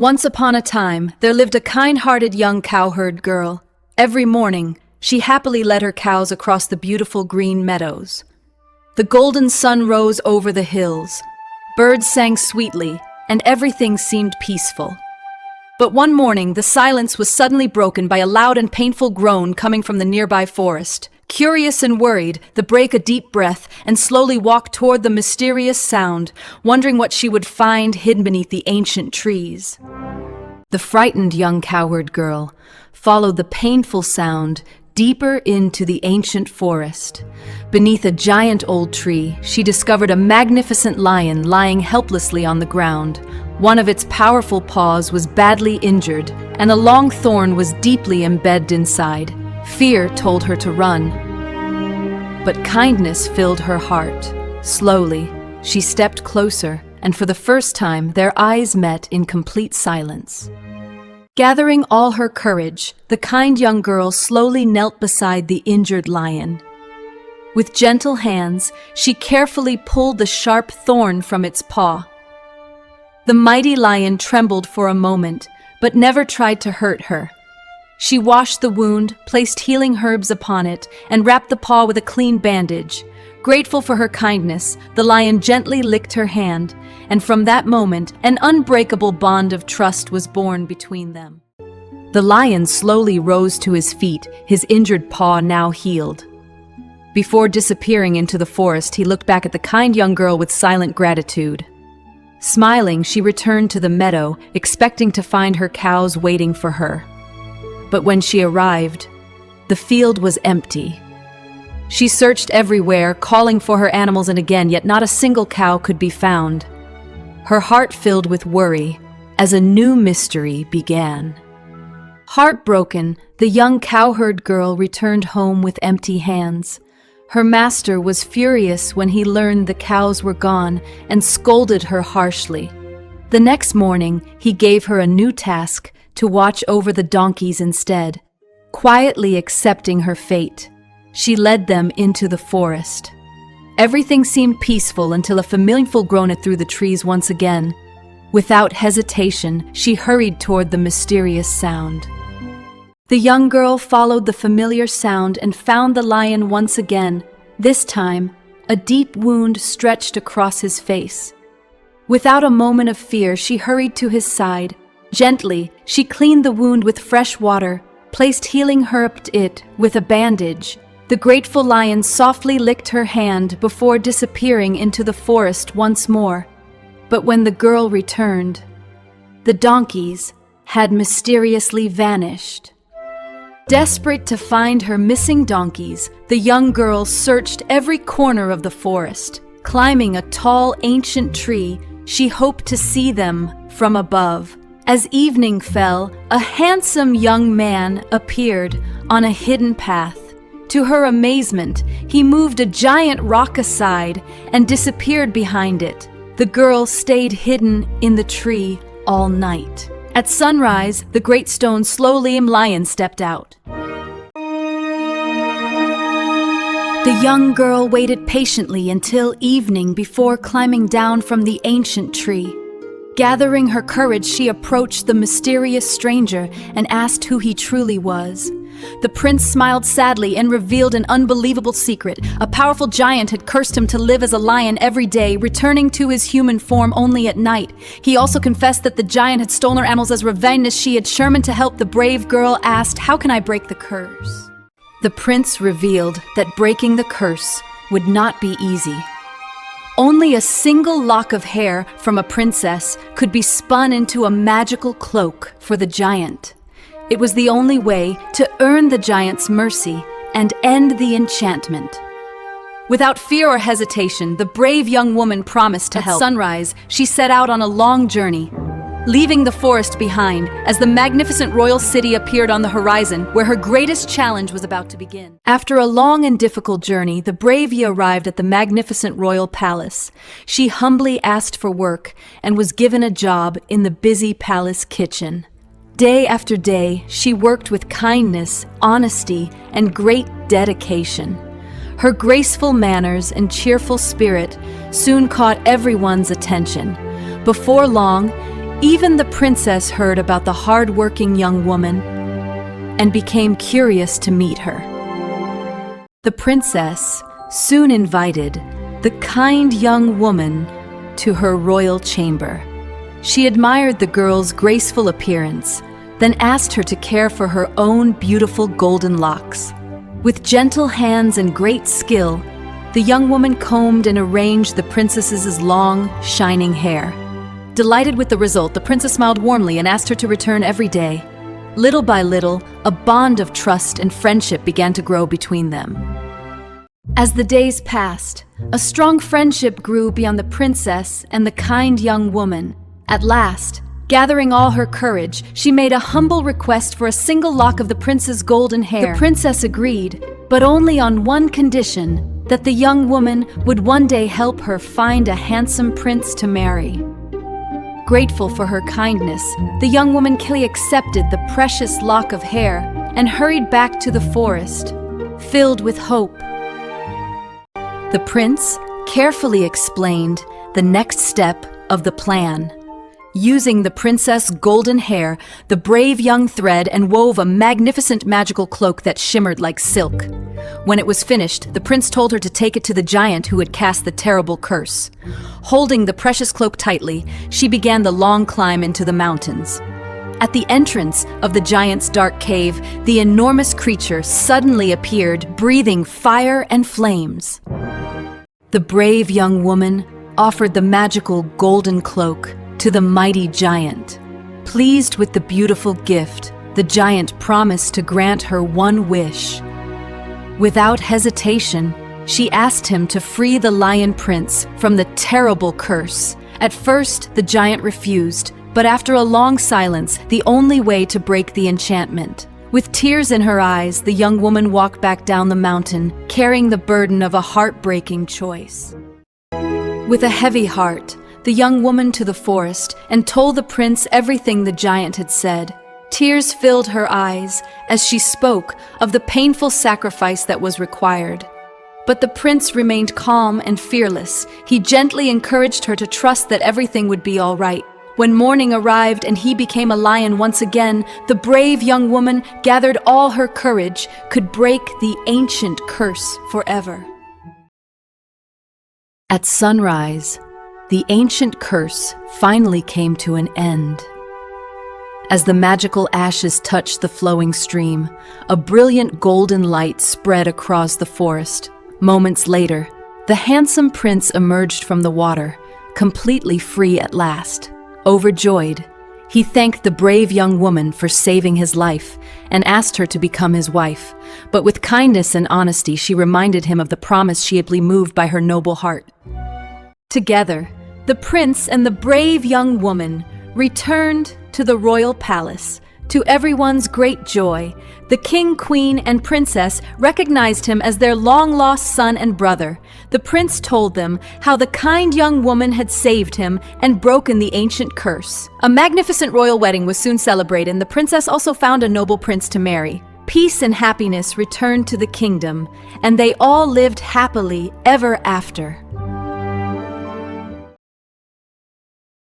Once upon a time, there lived a kind-hearted young cowherd girl. Every morning, she happily led her cows across the beautiful green meadows. The golden sun rose over the hills. Birds sang sweetly, and everything seemed peaceful. But one morning, the silence was suddenly broken by a loud and painful groan coming from the nearby forest. Curious and worried, the break a deep breath and slowly walked toward the mysterious sound, wondering what she would find hidden beneath the ancient trees. The frightened young cowherd girl followed the painful sound deeper into the ancient forest. Beneath a giant old tree, she discovered a magnificent lion lying helplessly on the ground. One of its powerful paws was badly injured, and a long thorn was deeply embedded inside. Fear told her to run, but kindness filled her heart. Slowly, she stepped closer, and for the first time, their eyes met in complete silence. Gathering all her courage, the kind young girl slowly knelt beside the injured lion. With gentle hands, she carefully pulled the sharp thorn from its paw. The mighty lion trembled for a moment, but never tried to hurt her. She washed the wound, placed healing herbs upon it, and wrapped the paw with a clean bandage. Grateful for her kindness, the lion gently licked her hand, and from that moment, an unbreakable bond of trust was born between them. The lion slowly rose to his feet, his injured paw now healed. Before disappearing into the forest, he looked back at the kind young girl with silent gratitude. Smiling, she returned to the meadow, expecting to find her cows waiting for her. But when she arrived, the field was empty. She searched everywhere, calling for her animals, and again, yet not a single cow could be found. Her heart filled with worry as a new mystery began. Heartbroken, the young cowherd girl returned home with empty hands. Her master was furious when he learned the cows were gone and scolded her harshly. The next morning, he gave her a new task: to watch over the donkeys instead. Quietly accepting her fate, she led them into the forest. Everything seemed peaceful until a familiar groaned through the trees once again. Without hesitation, she hurried toward the mysterious sound. The young girl followed the familiar sound and found the lion once again. This time, a deep wound stretched across his face. Without a moment of fear, she hurried to his side. Gently, she cleaned the wound with fresh water, placed healing herbs it with a bandage. The grateful lion softly licked her hand before disappearing into the forest once more. But when the girl returned, the donkeys had mysteriously vanished. Desperate to find her missing donkeys, the young girl searched every corner of the forest. Climbing a tall, ancient tree, she hoped to see them from above. As evening fell, a handsome young man appeared on a hidden path. To her amazement, he moved a giant rock aside and disappeared behind it. The girl stayed hidden in the tree all night. At sunrise, the great stone slowly lion stepped out. The young girl waited patiently until evening before climbing down from the ancient tree. Gathering her courage, she approached the mysterious stranger and asked who he truly was. The prince smiled sadly and revealed an unbelievable secret. A powerful giant had cursed him to live as a lion every day, returning to his human form only at night. He also confessed that the giant had stolen her animals as revenge. As she had determined to help, the brave girl asked, "How can I break the curse?" The prince revealed that breaking the curse would not be easy. Only a single lock of hair from a princess could be spun into a magical cloak for the giant. It was the only way to earn the giant's mercy and end the enchantment. Without fear or hesitation, the brave young woman promised to help. At sunrise, she set out on a long journey, leaving the forest behind as the magnificent royal city appeared on the horizon, where her greatest challenge was about to begin. After a long and difficult journey, the bravey arrived at the magnificent royal palace. She humbly asked for work and was given a job in the busy palace kitchen. Day after day, she worked with kindness, honesty, and great dedication. Her graceful manners and cheerful spirit soon caught everyone's attention. Before long, Even the princess heard about the hard-working young woman and became curious to meet her. The princess soon invited the kind young woman to her royal chamber. She admired the girl's graceful appearance, then asked her to care for her own beautiful golden locks. With gentle hands and great skill, the young woman combed and arranged the princess's long, shining hair. Delighted with the result, the princess smiled warmly and asked her to return every day. Little by little, a bond of trust and friendship began to grow between them. As the days passed, a strong friendship grew beyond the princess and the kind young woman. At last, gathering all her courage, she made a humble request for a single lock of the prince's golden hair. The princess agreed, but only on one condition, that the young woman would one day help her find a handsome prince to marry. Grateful for her kindness, the young woman quickly accepted the precious lock of hair and hurried back to the forest, filled with hope. The prince carefully explained the next step of the plan. Using the princess' golden hair, the brave young thread and wove a magnificent magical cloak that shimmered like silk. When it was finished, the prince told her to take it to the giant who had cast the terrible curse. Holding the precious cloak tightly, she began the long climb into the mountains. At the entrance of the giant's dark cave, the enormous creature suddenly appeared, breathing fire and flames. The brave young woman offered the magical golden cloak to the mighty giant. Pleased with the beautiful gift, the giant promised to grant her one wish. Without hesitation, she asked him to free the lion prince from the terrible curse. At first, the giant refused, but after a long silence, the only way to break the enchantment. With tears in her eyes, the young woman walked back down the mountain, carrying the burden of a heartbreaking choice. With a heavy heart, the young woman to the forest and told the prince everything the giant had said. Tears filled her eyes as she spoke of the painful sacrifice that was required. But the prince remained calm and fearless. He gently encouraged her to trust that everything would be all right. When morning arrived and he became a lion once again, the brave young woman gathered all her courage, could break the ancient curse forever. At sunrise, the ancient curse finally came to an end. As the magical ashes touched the flowing stream, a brilliant golden light spread across the forest. Moments later, the handsome prince emerged from the water, completely free at last. Overjoyed, he thanked the brave young woman for saving his life and asked her to become his wife. But with kindness and honesty, she reminded him of the promise she had been moved by her noble heart. Together, the prince and the brave young woman returned to the royal palace. To everyone's great joy, the king, queen, and princess recognized him as their long-lost son and brother. The prince told them how the kind young woman had saved him and broken the ancient curse. A magnificent royal wedding was soon celebrated, and the princess also found a noble prince to marry. Peace and happiness returned to the kingdom, and they all lived happily ever after.